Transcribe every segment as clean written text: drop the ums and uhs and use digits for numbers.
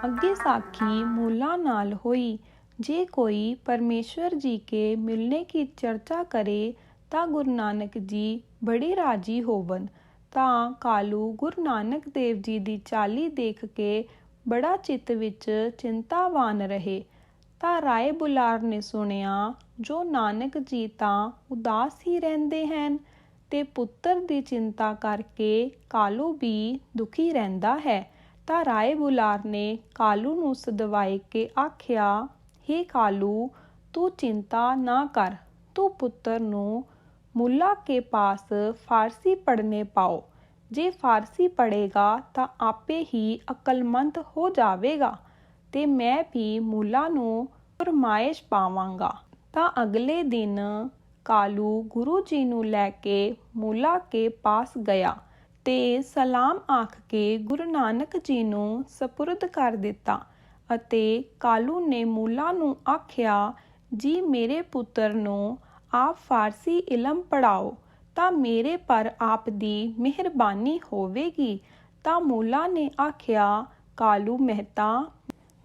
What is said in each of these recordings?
ਅੱਗੇ साखी मूला नाल हुई। जे कोई परमेश्वर जी के मिलने की चर्चा करे ता गुरु नानक जी बड़े राजी होवन। ਤਾਂ ਕਾਲੂ ਗੁਰੂ ਨਾਨਕ ਦੇਵ ਜੀ ਦੀ ਚਾਲੀ ਦੇਖ ਕੇ ਬੜਾ ਚਿੱਤ ਵਿੱਚ ਚਿੰਤਾਵਾਨ ਰਹੇ। ਤਾਂ ਰਾਏ ਬੁਲਾਰ ਨੇ ਸੁਣਿਆ ਜੋ ਨਾਨਕ ਜੀ ਤਾਂ ਉਦਾਸ ਹੀ ਰਹਿੰਦੇ ਹਨ ਤੇ ਪੁੱਤਰ ਦੀ ਚਿੰਤਾ ਕਰਕੇ ਕਾਲੂ ਵੀ ਦੁਖੀ ਰਹਿੰਦਾ ਹੈ। ਤਾਂ ਰਾਏ ਬੁਲਾਰ ਨੇ ਕਾਲੂ ਨੂੰ ਸਦਵਾਏ ਕੇ ਆਖਿਆ, ਹੇ ਕਾਲੂ, ਤੂੰ ਚਿੰਤਾ ਨਾ ਕਰ, ਤੂੰ ਪੁੱਤਰ ਨੂੰ मुल्ला के पास फारसी पढ़ने पाओ। जे फारसी पढ़ेगा तो आपे ही अकलमंद हो जावेगा ते मैं भी मुल्ला नूं फरमाइश पावांगा। ਤਾਂ अगले दिन कालू गुरु जी नूं लैके मुल्ला के पास गया ते सलाम आख के गुरु नानक जी नूं सपुरद कर दिता ਅਤੇ कालू ने मुल्ला नूं आख्या, जी मेरे पुत्र नूं आप फारसी इलम पढ़ाओ ਤਾਂ ਮੇਰੇ ਪਰ ਆਪ ਦੀ ਮਿਹਰਬਾਨੀ ਹੋਵੇਗੀ। ਤਾਂ ਮੁੱਲਾ ਨੇ ਆਖਿਆ, ਕਾਲੂ ਮਹਿਤਾ,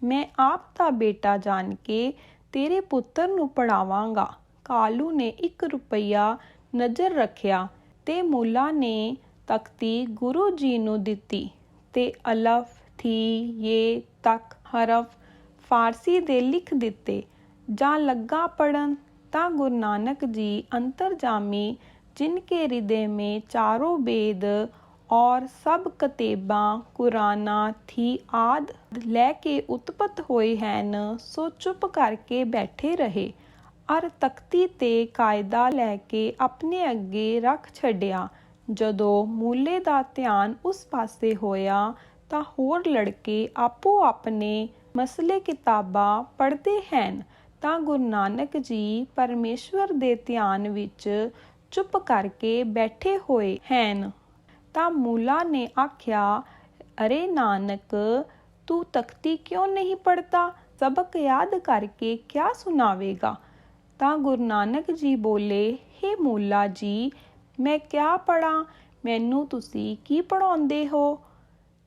ਮੈਂ ਆਪ ਦਾ ਬੇਟਾ ਜਾਣ ਕੇ ਤੇਰੇ ਪੁੱਤਰ ਨੂੰ ਪੜ੍ਹਾਵਾਂਗਾ। ਕਾਲੂ ਨੇ 1 ਰੁਪਈਆ ਨਜ਼ਰ ਰੱਖਿਆ ਤੇ ਮੁੱਲਾ ਨੇ ਤਖਤੀ ਗੁਰੂ ਜੀ ਨੂੰ ਦਿੱਤੀ ਤੇ ਅਲਫ ਥੀ ਯੇ ਤੱਕ ਹਰਫ ਫਾਰਸੀ ਦੇ ਲਿਖ ਦਿੱਤੇ। ਜਾਂ ਲੱਗਾ ਪੜਨ ਤਾਂ गुरु नानक जी अंतरजामी जिनके हृदय में चारों वेद और सब कतेबां कुराना थी आद लैके उत्पत होए हैं सो चुप करके बैठे रहे और तख्ती ते कायदा लैके अपने अगे रख छड्या। जदों मूले दा ध्यान उस पासे होया तां होर लड़के आपो अपने मसले किताबां पढ़दे हैं। ਤਾਂ ਗੁਰੂ ਨਾਨਕ ਜੀ ਪਰਮੇਸ਼ਵਰ ਦੇ ਧਿਆਨ ਵਿੱਚ ਚੁੱਪ ਕਰਕੇ ਬੈਠੇ ਹੋਏ ਹਨ। ਤਾਂ ਮੁੱਲਾ ਨੇ ਆਖਿਆ, ਅਰੇ ਨਾਨਕ, ਤੂੰ ਤਖਤੀ ਕਿਉਂ ਨਹੀਂ ਪੜ੍ਹਦਾ? ਸਬਕ ਯਾਦ ਕਰਕੇ ਕਿਆ ਸੁਣਾਵੇਗਾ? ਤਾਂ ਗੁਰੂ ਨਾਨਕ ਜੀ ਬੋਲੇ, ਹੇ ਮੁੱਲਾ ਜੀ, ਮੈਂ ਕਿਆ ਪੜ੍ਹਾਂ? ਮੈਨੂੰ ਤੁਸੀਂ ਕੀ ਪੜ੍ਹਾਉਂਦੇ ਹੋ?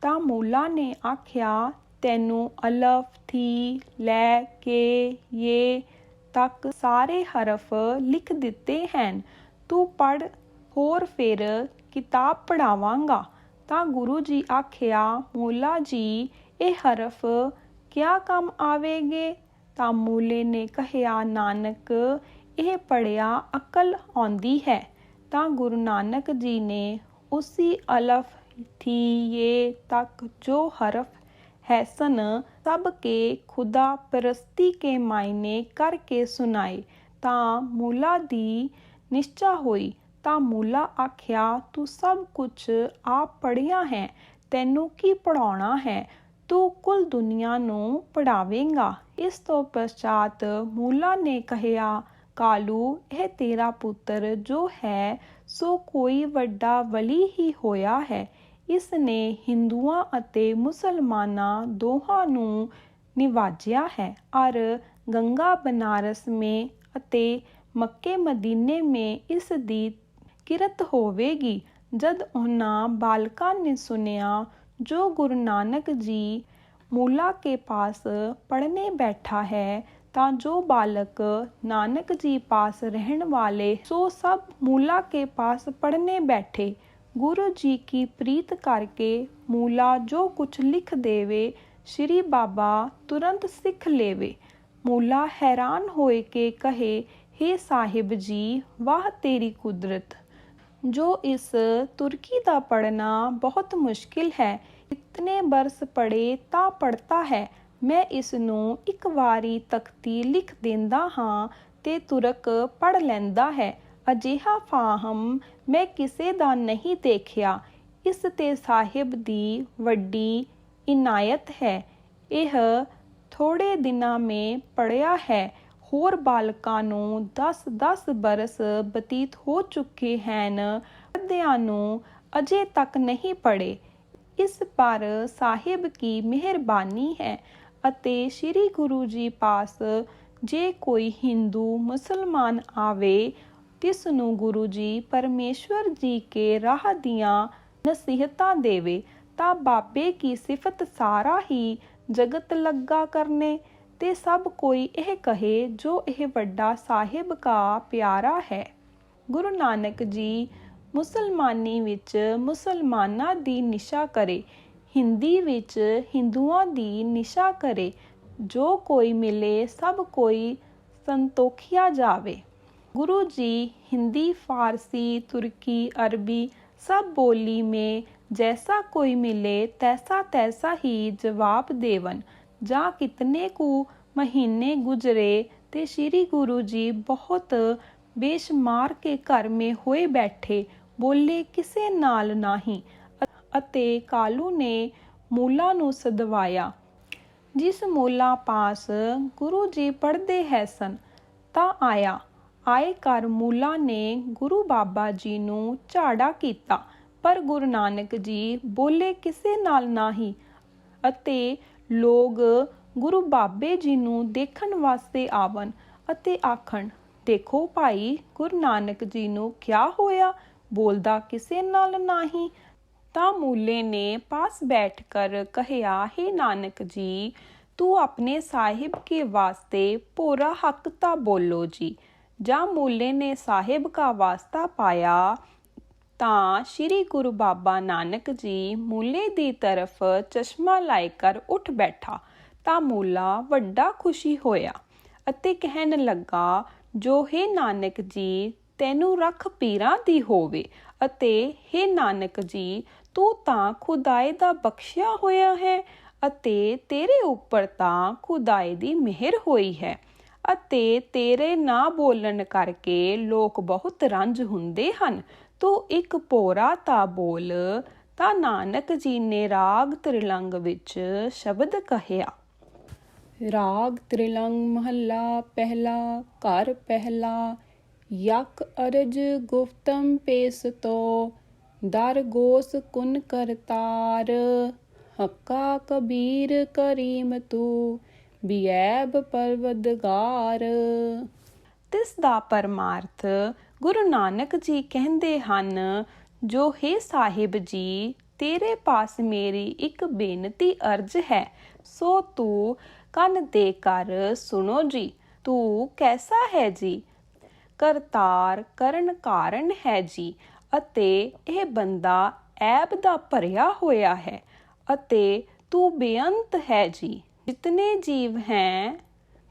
ਤਾਂ ਮੁੱਲਾ ਨੇ ਆਖਿਆ, ਤੈਨੂੰ ਅਲਫ ਥੀ ਲੈ ਕੇ ਯੇ ਤੱਕ ਸਾਰੇ ਹਰਫ ਲਿਖ ਦਿੱਤੇ ਹਨ, ਤੂੰ ਪੜ੍ਹ, ਹੋਰ ਫਿਰ ਕਿਤਾਬ ਪੜ੍ਹਾਵਾਂਗਾ। ਤਾਂ ਗੁਰੂ ਜੀ ਆਖਿਆ, ਮੁੱਲਾ ਜੀ, ਇਹ ਹਰਫ ਕਿਆ ਕੰਮ ਆਵੇਗੇ? ਤਾਂ ਮੁੱਲੇ ਨੇ ਕਹਿਆ, ਨਾਨਕ, ਇਹ ਪੜ੍ਹਿਆ ਅਕਲ ਆਉਂਦੀ ਹੈ। ਤਾਂ ਗੁਰੂ ਨਾਨਕ ਜੀ ਨੇ ਉਸੀ ਅਲਫ ਥੀ ਯੇ ਤੱਕ ਜੋ ਹਰਫ हैसन सब के खुदा परस्ती के मायने करके सुनाए। तां मूला दी निश्चा होई। तां मूला आख्या, तू सब कुछ आप पढ़िया है, तैनू की पढ़ाउणा है? तू कुल दुनिया नूं पढ़ावेगा। इस तो पश्चात मूला ने कहिया, कालू, यह तेरा पुत्र जो है सो कोई वड्डा वली ही होया है। ਇਸ ਨੇ ਹਿੰਦੂਆਂ ਅਤੇ ਮੁਸਲਮਾਨਾਂ ਦੋਹਾਂ ਨੂੰ ਨਿਵਾਜਿਆ ਹੈ ਔਰ ਗੰਗਾ ਬਨਾਰਸ ਮੇ ਅਤੇ ਮੱਕੇ ਮਦੀਨੇ ਮੇ ਇਸ ਦੀ ਕਿਰਤ ਹੋਵੇਗੀ। ਜਦ ਉਹਨਾਂ ਬਾਲਕਾਂ ਨੇ ਸੁਣਿਆ ਜੋ ਗੁਰੂ ਨਾਨਕ ਜੀ ਮੁੱਲਾ ਕੇ ਪਾਸ ਪੜ੍ਹਨੇ ਬੈਠਾ ਹੈ ਤਾਂ ਜੋ ਬਾਲਕ ਨਾਨਕ ਜੀ ਪਾਸ ਰਹਿਣ ਵਾਲੇ ਸੋ ਸਭ ਮੁੱਲਾ ਕੇ ਪਾਸ ਪੜ੍ਹਨੇ ਬੈਠੇ। गुरु जी की प्रीत करके मूला जो कुछ लिख देवे श्री बाबा तुरंत सिख लेवे। मूला हैरान होए के कहे, हे साहिब जी, वाह तेरी कुदरत, जो इस तुर्की दा पढ़ना बहुत मुश्किल है। इतने बरस पढ़े ता पढ़ता है। मैं इसनूं एक वारी तख्ती लिख देंदा हाँ ते तुरक पढ़ लैंदा है। ਅਜਿਹਾ ਫਾਹਮ ਮੈਂ ਕਿਸੇ ਦਾ ਨਹੀਂ ਦੇਖਿਆ। ਇਸ ਤੇ ਸਾਹਿਬ ਦੀ ਵੱਡੀ ਇਨਾਇਤ ਹੈ। ਇਹ ਥੋੜੇ ਦਿਨਾਂ ਮੇ ਪੜ੍ਹਿਆ ਹੈ। ਹੋਰ ਬਾਲਕਾਂ ਨੂੰ 10-10 ਬਰਸ ਬਤੀਤ ਹੋ ਚੁੱਕੇ ਹਨ, ਪੜ੍ਹਦਿਆਂ ਨੂੰ ਅਜੇ ਤੱਕ ਨਹੀਂ ਪੜ੍ਹੇ। ਇਸ ਪਰ ਸਾਹਿਬ ਕੀ ਮਿਹਰਬਾਨੀ ਹੈ ਅਤੇ ਸ਼੍ਰੀ ਗੁਰੂ ਜੀ ਪਾਸ ਜੇ ਕੋਈ ਹਿੰਦੂ ਮੁਸਲਮਾਨ ਆਵੇ ਤਿਸ ਨੂੰ ਗੁਰੂ ਜੀ ਪਰਮੇਸ਼ਵਰ ਜੀ ਕੇ ਰਾਹ ਦੀਆਂ ਨਸੀਹਤਾਂ ਦੇਵੇ ਤਾਂ ਬਾਬੇ ਕੀ ਸਿਫਤ ਸਾਰਾ ਹੀ ਜਗਤ ਲੱਗਾ ਕਰਨੇ। ਤੇ ਸਭ ਕੋਈ ਇਹ ਕਹੇ ਜੋ ਇਹ ਵੱਡਾ ਸਾਹਿਬ ਕਾ ਪਿਆਰਾ ਹੈ। ਗੁਰੂ ਨਾਨਕ ਜੀ ਮੁਸਲਮਾਨੀ ਵਿੱਚ ਮੁਸਲਮਾਨਾਂ ਦੀ ਨਿਸ਼ਾ ਕਰੇ, ਹਿੰਦੀ ਵਿੱਚ ਹਿੰਦੂਆਂ ਦੀ ਨਿਸ਼ਾ ਕਰੇ। ਜੋ ਕੋਈ ਮਿਲੇ ਸਭ ਕੋਈ ਸੰਤੋਖਿਆ ਜਾਵੇ। गुरु जी हिंदी, फारसी, तुर्की, अरबी सब बोली में जैसा कोई मिले तैसा तैसा ही जवाब देवन। जा कितने कु महीने गुजरे ते श्री गुरु जी बहुत बेशुमार के घर में होए बैठे, बोले किसे नाल नाही। अते कालू ने मूला नू सदवाया। जिस मूला पास गुरु जी पढ़दे है सन ता आया। ਆਏ ਘਰ ਮੂਲਾ ਨੇ ਗੁਰੂ ਬਾਬਾ ਜੀ ਨੂੰ ਝਾੜਾ ਕੀਤਾ, ਪਰ ਗੁਰੂ ਨਾਨਕ ਜੀ ਬੋਲੇ ਕਿਸੇ ਨਾਲ ਨਹੀਂ। ਅਤੇ ਲੋਕ ਗੁਰੂ ਬਾਬੇ ਜੀ ਨੂੰ ਦੇਖਣ ਵਾਸਤੇ ਆਵਣ ਅਤੇ ਆਖਣ, ਦੇਖੋ ਭਾਈ ਗੁਰੂ ਨਾਨਕ ਜੀ ਨੂੰ ਕਿਆ ਹੋਇਆ, ਬੋਲਦਾ ਕਿਸੇ ਨਾਲ ਨਹੀਂ। ਤਾਂ ਮੂਲੇ ਨੇ ਪਾਸ ਬੈਠ ਕਰ ਕਹਿਆ, हे ਨਾਨਕ ਜੀ ਤੂੰ ਆਪਣੇ ਸਾਹਿਬ ਕੇ ਵਾਸਤੇ ਪੂਰਾ ਹੱਕ ਤਾਂ ਬੋਲੋ ਜੀ। ਜਾਂ ਮੂਲੇ ਨੇ ਸਾਹਿਬ ਕਾ ਵਾਸਤਾ ਪਾਇਆ ਤਾਂ ਸ਼੍ਰੀ ਗੁਰੂ ਬਾਬਾ ਨਾਨਕ ਜੀ ਮੂਲੇ ਦੀ ਤਰਫ ਚਸ਼ਮਾ ਲਾਇ ਕਰ ਉੱਠ ਬੈਠਾ। ਤਾਂ ਮੂਲਾ ਵੱਡਾ ਖੁਸ਼ੀ ਹੋਇਆ ਅਤੇ ਕਹਿਣ ਲੱਗਾ, ਜੋ ਹੈ ਨਾਨਕ ਜੀ ਤੈਨੂੰ ਰੱਖ ਪੀਰਾਂ ਦੀ ਹੋਵੇ। ਅਤੇ ਹੈ ਨਾਨਕ ਜੀ ਤੂੰ ਤਾਂ ਖੁਦਾਏ ਦਾ ਬਖਸ਼ਿਆ ਹੋਇਆ ਹੈ ਅਤੇ ਤੇਰੇ ਉੱਪਰ ਤਾਂ ਖੁਦਾਏ ਦੀ ਮਿਹਰ ਹੋਈ ਹੈ ਅਤੇ ਤੇਰੇ ਨਾ ਬੋਲਣ ਕਰਕੇ ਲੋਕ ਬਹੁਤ ਰੰਜ ਹੁੰਦੇ ਹਨ। ਤੂੰ ਇੱਕ ਪੋਰਾ ਤਾਂ ਬੋਲ। ਤਾਂ ਨਾਨਕ ਜੀ ਨੇ ਰਾਗ ਤ੍ਰਿਲੰਗ ਵਿੱਚ ਸ਼ਬਦ ਕਹਿਆ। ਰਾਗ ਤ੍ਰਿਲੰਗ ਮਹੱਲਾ ਪਹਿਲਾ। ਘਰ ਪਹਿਲਾ। ਯਕ ਅਰਜ ਗੁਫਤਮ ਪੇਸ ਤੋ, ਦਰ ਗੋਸ ਕੁਨ ਕਰਤਾਰ। ਹੱਕਾ ਕਬੀਰ ਕਰੀਮ ਤੂੰ, ਬਿਐਬ ਪਰਵਦਗਾਰ। ਤਿਸ ਦਾ ਪਰਮਾਰਥ ਗੁਰੂ ਨਾਨਕ ਜੀ ਕਹਿੰਦੇ ਹਨ, ਜੋ ਹੈ ਸਾਹਿਬ ਜੀ ਤੇਰੇ ਪਾਸ ਮੇਰੀ ਇੱਕ ਬੇਨਤੀ ਅਰਜ਼ ਹੈ, ਸੋ ਤੂੰ ਕੰਨ ਦੇ ਕਰ ਸੁਣੋ ਜੀ। ਤੂੰ ਕੈਸਾ ਹੈ ਜੀ? ਕਰਤਾਰ ਕਰਨ ਕਾਰਨ ਹੈ ਜੀ। ਅਤੇ ਇਹ ਬੰਦਾ ਐਬ ਦਾ ਭਰਿਆ ਹੋਇਆ ਹੈ ਅਤੇ ਤੂੰ ਬੇਅੰਤ ਹੈ ਜੀ। ਜਿਤਨੇ ਜੀਵ ਹੈ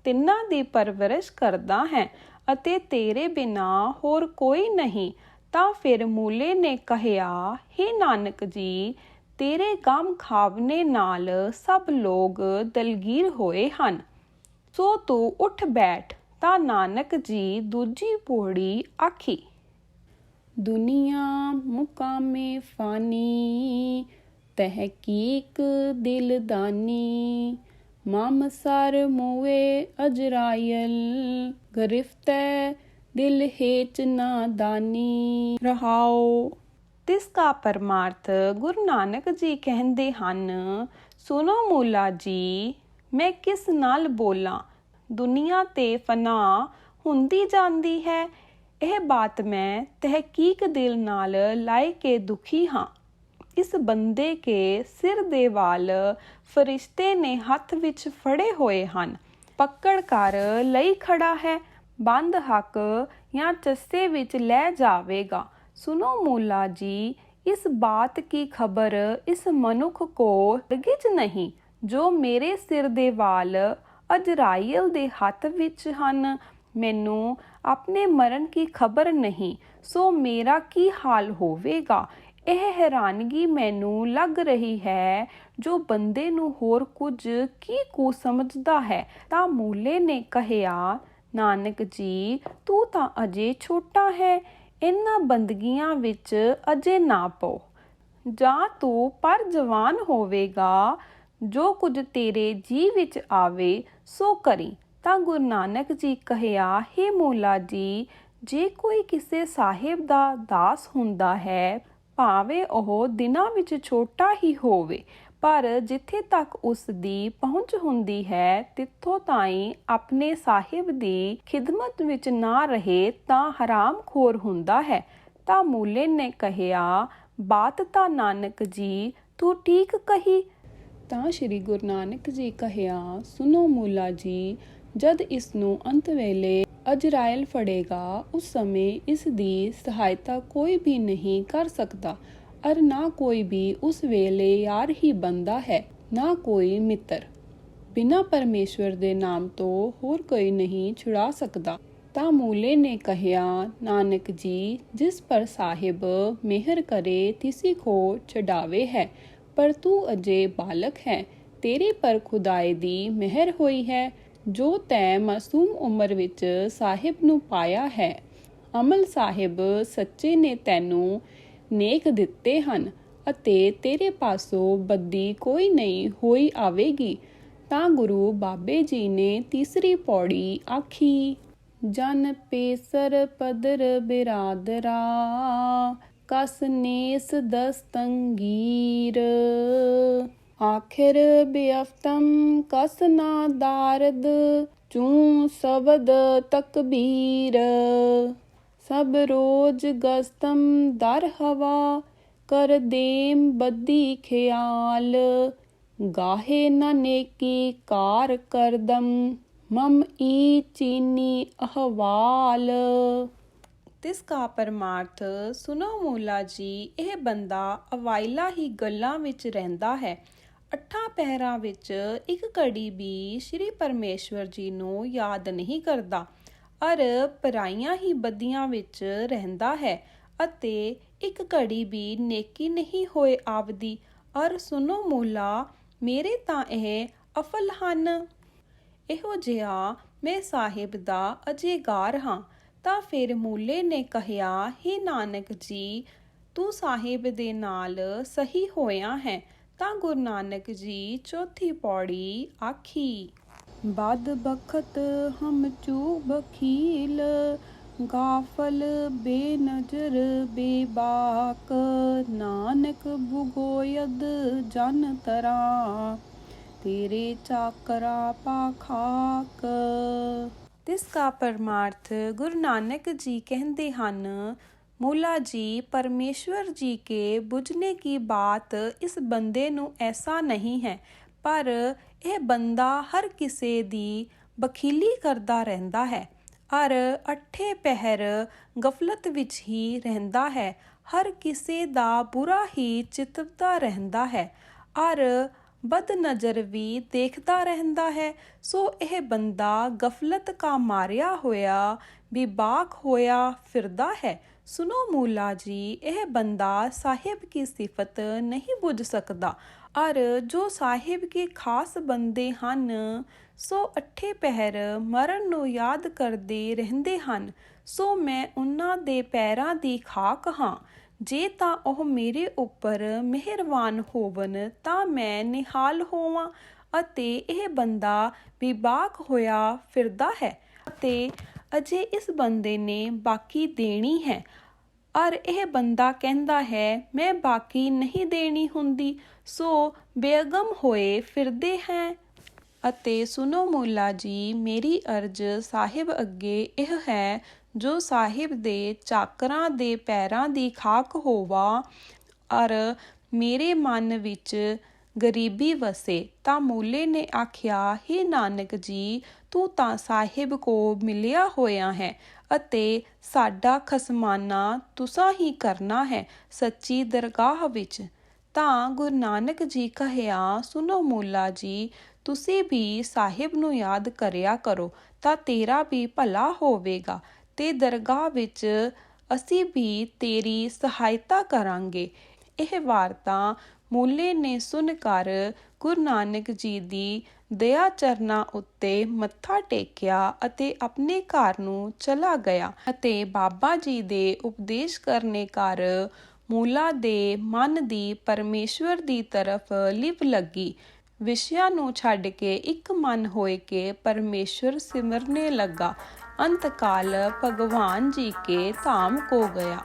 ਤਿੰਨਾਂ ਦੀ ਪਰਵਰਿਸ਼ ਕਰਦਾ ਹੈ ਅਤੇ ਤੇਰੇ ਬਿਨਾ ਹੋਰ ਕੋਈ ਨਹੀਂ। ਤਾਂ ਫਿਰ ਮੂਲੇ ਨੇ ਕਹਿਆ, हे ਨਾਨਕ ਜੀ ਤੇਰੇ ਗਮ ਖਾਵਨੇ ਨਾਲ ਸਭ ਲੋਕ ਦਲਗੀਰ ਹੋਏ ਹਨ, ਸੋ ਤੂੰ ਉੱਠ ਬੈਠ। ਤਾਂ ਨਾਨਕ ਜੀ ਦੂਜੀ ਪੌੜੀ ਆਖੀ। ਦੁਨੀਆ ਮੁਕਾਮੇ ਫਾਨੀ, ਤਹਿਕੀਕ ਦਿਲਦਾਨੀ। ਮਮ ਸਰ ਮੂਏ ਅਜਰਾਇਲ, ਗ੍ਰਿਫਤੈ ਦਿਲ ਹੇਚ ਨਾਦਾਨੀ। ਰਹਾਓ। ਤਿਸ ਕਾ ਪਰਮਾਰਥ ਗੁਰੂ ਨਾਨਕ ਜੀ ਕਹਿੰਦੇ ਹਨ, ਸੁਨੋ ਮੂਲਾ ਜੀ ਮੈਂ ਕਿਸ ਨਾਲ ਬੋਲਾਂ। ਦੁਨੀਆ ਤੇ ਫਨਾ ਹੁੰਦੀ ਜਾਂਦੀ ਹੈ। ਇਹ ਬਾਤ ਮੈਂ ਤਹਿਕੀਕ ਦਿਲ ਨਾਲ ਲਾਇ ਕੇ ਦੁਖੀ ਹਾਂ। ਇਸ ਬੰਦੇ ਕੇ ਸਿਰ ਦੇ ਵਾਲ ਫਰਿਸ਼ਤੇ ਨੇ ਹੱਥ ਵਿੱਚ ਫੜੇ ਹੋਏ ਹਨ, ਪਕੜ ਕਰ ਲਈ ਖੜਾ ਹੈ। ਬੰਦ ਹੱਕ ਜਾਂ ਚੱਸੇ ਵਿੱਚ ਲੈ ਜਾਵੇਗਾ। ਸੁਨੋ ਮੂਲਾ ਜੀ ਇਸ ਬਾਤ ਕੀ ਖਬਰ ਇਸ ਮਨੁੱਖ ਕੋ ਹਰਗਿਜ਼ ਨਹੀਂ, ਜੋ ਮੇਰੇ ਸਿਰ ਦੇ ਵਾਲ ਅਜਰਾਇਲ ਦੇ ਹੱਥ ਵਿੱਚ ਹਨ। ਮੈਨੂੰ ਆਪਣੇ ਮਰਨ ਕੀ ਖਬਰ ਨਹੀਂ, ਸੋ ਮੇਰਾ ਕੀ ਹਾਲ ਹੋਵੇਗਾ। ਇਹ ਹੈਰਾਨਗੀ ਮੈਨੂੰ ਲੱਗ ਰਹੀ ਹੈ, ਜੋ ਬੰਦੇ ਨੂੰ ਹੋਰ ਕੁਝ ਕੀ ਕੁ ਸਮਝਦਾ ਹੈ। ਤਾਂ ਮੂਲੇ ਨੇ ਕਹਿਆ, ਨਾਨਕ ਜੀ ਤੂੰ ਤਾਂ ਅਜੇ ਛੋਟਾ ਹੈ, ਇਹਨਾਂ ਬੰਦਗੀਆਂ ਵਿੱਚ ਅਜੇ ਨਾ ਪਓ। ਜਾਂ ਤੂੰ ਪਰ ਜਵਾਨ ਹੋਵੇਗਾ, ਜੋ ਕੁਝ ਤੇਰੇ ਜੀ ਵਿੱਚ ਆਵੇ ਸੋ ਕਰੀ। ਤਾਂ ਗੁਰੂ ਨਾਨਕ ਜੀ ਕਹਿਆ, ਹੇ ਮੂਲਾ ਜੀ ਜੇ ਕੋਈ ਕਿਸੇ ਸਾਹਿਬ ਦਾ ਦਾਸ ਹੁੰਦਾ ਹੈ, ਭਾਵੇਂ ਉਹ ਦਿਨਾਂ ਵਿੱਚ ਛੋਟਾ ਹੀ ਹੋਵੇ, ਪਰ ਜਿੱਥੇ ਤੱਕ ਉਸ ਦੀ ਪਹੁੰਚ ਹੁੰਦੀ ਹੈ ਤਿੱਥੋਂ ਤਾਈਂ ਆਪਣੇ ਸਾਹਿਬ ਦੀ ਖਿਦਮਤ ਵਿੱਚ ਨਾ ਰਹੇ ਤਾਂ ਹਰਾਮਖੋਰ ਹੁੰਦਾ ਹੈ। ਤਾਂ ਮੂਲੇ ਨੇ ਕਹਿਆ, ਬਾਤ ਤਾਂ ਨਾਨਕ ਜੀ ਤੂੰ ਠੀਕ ਕਹੀ। ਤਾਂ ਸ਼੍ਰੀ ਗੁਰੂ ਨਾਨਕ ਜੀ ਕਹਿਆ, ਸੁਨੋ ਮੂਲਾ ਜੀ, ਜਦ ਇਸ ਨੂੰ ਅੰਤ ਵੇਲੇ ਅਜਰਾਇਲ ਫੜੇਗਾ, ਉਸ ਸਮੇਂ ਇਸ ਦੀ ਸਹਾਇਤਾ ਕੋਈ ਵੀ ਨਹੀਂ ਕਰ ਸਕਦਾ, ਅਰ ਨਾ ਕੋਈ ਵੀ ਉਸ ਵੇਲੇ ਯਾਰ ਹੀ ਬਣਦਾ ਹੈ, ਨਾ ਕੋਈ ਮਿੱਤਰ। ਬਿਨਾਂ ਪਰਮੇਸ਼ਵਰ ਦੇ ਨਾਮ ਤੋਂ ਹੋਰ ਕੋਈ ਨਹੀਂ ਛੁਡਾ ਸਕਦਾ। ਤਾਂ ਮੂਲੇ ਨੇ ਕਹਿਆ, ਨਾਨਕ ਜੀ, ਜਿਸ ਪਰ ਸਾਹਿਬ ਮਿਹਰ ਕਰੇ ਤਿਸੀ ਕੋ ਛਡਾਵੇ ਹੈ, ਪਰ ਤੂੰ ਅਜੇ ਬਾਲਕ ਹੈ, ਤੇਰੇ ਪਰ ਖੁਦਾਏ ਦੀ ਮਿਹਰ ਹੋਈ ਹੈ, ਜੋ ਤੈਂ ਮਾਸੂਮ ਉਮਰ ਵਿੱਚ ਸਾਹਿਬ ਨੂੰ ਪਾਇਆ ਹੈ। ਅਮਲ ਸਾਹਿਬ ਸੱਚੇ ਨੇ ਤੈਨੂੰ ਨੇਕ ਦਿੱਤੇ ਹਨ, ਅਤੇ ਤੇਰੇ ਪਾਸੋਂ ਬੱਦੀ ਕੋਈ ਨਹੀਂ ਹੋਈ ਆਵੇਗੀ। ਤਾਂ ਗੁਰੂ ਬਾਬੇ ਜੀ ਨੇ ਤੀਸਰੀ ਪੌੜੀ ਆਖੀ, ਜਨ ਪੇਸਰ ਪਦਰ ਬਿਰਾਦਰਾ, ਕਸ ਨੇਸ ਦਸਤੰਗੀਰ, ਆਖਿਰ ਬੇਅਫਤਮ ਕਸ ਨਾ ਦਾਰਦ, ਚੂੰ ਸ਼ਬਦ ਤਕਬੀਰ, ਸਭ ਰੋਜ਼ ਗਸਤਮ ਦਰ ਹਵਾ, ਕਰ ਦੇਮ ਬੱਦੀ ਖਿਆਲ, ਗਾਹੇ ਨ ਨੇਕੀ ਕਾਰ ਕਰਦਮ, ਮਮ ਈ ਚੀਨੀ ਅਹਵਾਲ। ਤਿਸ ਕਾ ਪਰਮਾਰਥ, ਸੁਨੋ ਮੂਲਾ ਜੀ, ਇਹ ਬੰਦਾ ਅਵਾਇਲਾ ਹੀ ਗੱਲਾਂ ਵਿੱਚ ਰਹਿੰਦਾ ਹੈ, 8 ਪਹਿਰਾਂ ਵਿੱਚ ਇੱਕ ਘੜੀ ਵੀ ਸ਼੍ਰੀ ਪਰਮੇਸ਼ਵਰ ਜੀ ਨੂੰ ਯਾਦ ਨਹੀਂ ਕਰਦਾ, ਅਰ ਪਰਾਈਆਂ ਹੀ ਬਦੀਆਂ ਵਿੱਚ ਰਹਿੰਦਾ ਹੈ, ਅਤੇ ਇੱਕ ਘੜੀ ਵੀ ਨੇਕੀ ਨਹੀਂ ਹੋਏ ਆਵਦੀ। ਅਰ ਸੁਨੋ ਮੂਲਾ, ਮੇਰੇ ਤਾਂ ਇਹ ਅਫਲ ਹਨ। ਇਹੋ ਜਿਹਾ ਮੈਂ ਸਾਹਿਬ ਦਾ ਅਜੇਗਾਰ ਹਾਂ। ਤਾਂ ਫਿਰ ਮੂਲੇ ਨੇ ਕਹਿਆ, ਹੇ ਨਾਨਕ ਜੀ, ਤੂੰ ਸਾਹਿਬ ਦੇ ਨਾਲ ਸਹੀ ਹੋਇਆ ਹੈ। ਤਾਂ ਗੁਰੂ ਨਾਨਕ ਜੀ ਚੌਥੀ ਪੌੜੀ ਆਖੀ, ਬਦ ਬਖਤ ਹਮ ਚੂ ਬਖੀਲ, ਗਾਫਲ ਬੇਨਜ਼ਰ ਬੇਬਾਕ, ਨਾਨਕ ਬੁਗੋਯਦ ਜਨ ਤਰਾ, ਤੇਰੇ ਚਾਕਰਾ ਪਾਖਾਕ। ਤਿਸ ਕਾ ਪਰਮਾਰਥ, ਗੁਰੂ ਨਾਨਕ ਜੀ ਕਹਿੰਦੇ ਹਨ, ਮੂਲਾ ਜੀ, परमेश्वर जी के बुझने की बात इस बंदे ਨੂੰ ऐसा नहीं है, ਪਰ ਇਹ ਬੰਦਾ ਹਰ ਕਿਸੇ ਦੀ ਬਖੀਲੀ ਕਰਦਾ ਰਹਿੰਦਾ ਹੈ, ਅਰ 8 ਪਹਿਰ ਗਫਲਤ ਵਿੱਚ ਹੀ ਰਹਿੰਦਾ ਹੈ, ਹਰ ਕਿਸੇ ਦਾ ਬੁਰਾ ਹੀ ਚਿਤਵਦਾ ਰਹਿੰਦਾ ਹੈ, ਅਰ ਬਦਨਜ਼ਰ ਵੀ ਦੇਖਦਾ ਰਹਿੰਦਾ ਹੈ। ਸੋ ਇਹ ਬੰਦਾ ਗਫਲਤ ਕਾ ਮਾਰਿਆ ਹੋਇਆ ਬੇਬਾਕ ਹੋਇਆ ਫਿਰਦਾ ਹੈ। ਸੁਨੋ ਮੂਲਾ ਜੀ, ਇਹ ਬੰਦਾ ਸਾਹਿਬ ਕੀ ਸਿਫਤ ਨਹੀਂ ਬੁੱਝ ਸਕਦਾ, ਅਰ ਜੋ ਸਾਹਿਬ ਕੇ ਖਾਸ ਬੰਦੇ ਹਨ, ਸੋ 8 ਪਹਿਰ ਮਰਨ ਨੂੰ ਯਾਦ ਕਰਦੇ ਰਹਿੰਦੇ ਹਨ। ਸੋ ਮੈਂ ਉਹਨਾਂ ਦੇ ਪੈਰਾਂ ਦੀ ਖਾਕ ਹਾਂ। ਜੇ ਤਾਂ ਉਹ ਮੇਰੇ ਉੱਪਰ ਮਿਹਰਬਾਨ ਹੋਵਨ ਤਾਂ ਮੈਂ ਨਿਹਾਲ ਹੋਵਾਂ, ਅਤੇ ਇਹ ਬੰਦਾ ਬੇਬਾਕ ਹੋਇਆ ਫਿਰਦਾ ਹੈ, ਅਤੇ ਅਜੇ ਇਸ ਬੰਦੇ ਨੇ ਬਾਕੀ ਦੇਣੀ ਹੈ, ਅਰ ਇਹ ਬੰਦਾ ਕਹਿੰਦਾ ਹੈ ਮੈਂ ਬਾਕੀ ਨਹੀਂ ਦੇਣੀ ਹੁੰਦੀ, ਸੋ ਬੇਗਮ ਹੋਏ ਫਿਰਦੇ ਹੈ। ਅਤੇ ਸੁਨੋ ਮੂਲਾ ਜੀ, ਮੇਰੀ ਅਰਜ਼ ਸਾਹਿਬ ਅੱਗੇ ਇਹ ਹੈ, ਜੋ ਸਾਹਿਬ ਦੇ ਚਾਕਰਾਂ ਦੇ ਪੈਰਾਂ ਦੀ ਖਾਕ ਹੋਵਾ, ਅਰ ਮੇਰੇ ਮਨ ਵਿੱਚ ਗਰੀਬੀ ਵਸੇ। ਤਾਂ ਮੂਲੇ ਨੇ ਆਖਿਆ, ਹੇ ਨਾਨਕ ਜੀ, ਤੂੰ ਤਾਂ ਸਾਹਿਬ ਕੋ ਮਿਲਿਆ ਹੋਇਆ ਹੈ, ਅਤੇ ਸਾਡਾ ਖਸਮਾਨਾ ਤੁਸਾਂ ਹੀ ਕਰਨਾ ਹੈ ਸੱਚੀ ਦਰਗਾਹ ਵਿੱਚ। ਤਾਂ ਗੁਰੂ ਨਾਨਕ ਜੀ ਕਹਿਆ, ਸੁਨੋ ਮੂਲਾ ਜੀ, ਤੁਸੀਂ ਵੀ ਸਾਹਿਬ ਨੂੰ ਯਾਦ ਕਰਿਆ ਕਰੋ, ਤਾਂ ਤੇਰਾ ਵੀ ਭਲਾ ਹੋਵੇਗਾ, ਤੇ ਦਰਗਾਹ ਵਿੱਚ ਅਸੀਂ ਵੀ ਤੇਰੀ ਸਹਾਇਤਾ ਕਰਾਂਗੇ। ਇਹ ਵਾਰਤਾ ਮੂਲੇ ਨੇ ਸੁਣ ਕਰ ਗੁਰੂ ਨਾਨਕ ਜੀ ਦੀ ਦਇਆ ਚਰਨਾਂ ਉੱਤੇ ਮੱਥਾ ਟੇਕਿਆ ਅਤੇ ਆਪਣੇ ਘਰ ਨੂੰ ਚਲਾ ਗਿਆ। ਅਤੇ ਬਾਬਾ ਜੀ ਦੇ ਉਪਦੇਸ਼ ਕਰਨੇ ਕਰ ਮੂਲਾ ਦੇ ਮਨ ਦੀ ਪਰਮੇਸ਼ਵਰ ਦੀ ਤਰਫ ਲਿਵ ਲੱਗੀ। ਵਿਸ਼ਿਆਂ ਨੂੰ ਛੱਡ ਕੇ ਇੱਕ ਮਨ ਹੋਏ ਕੇ ਪਰਮੇਸ਼ਵਰ ਸਿਮਰਨੇ ਲੱਗਾ। अंतकाल भगवान जी के धाम को गया।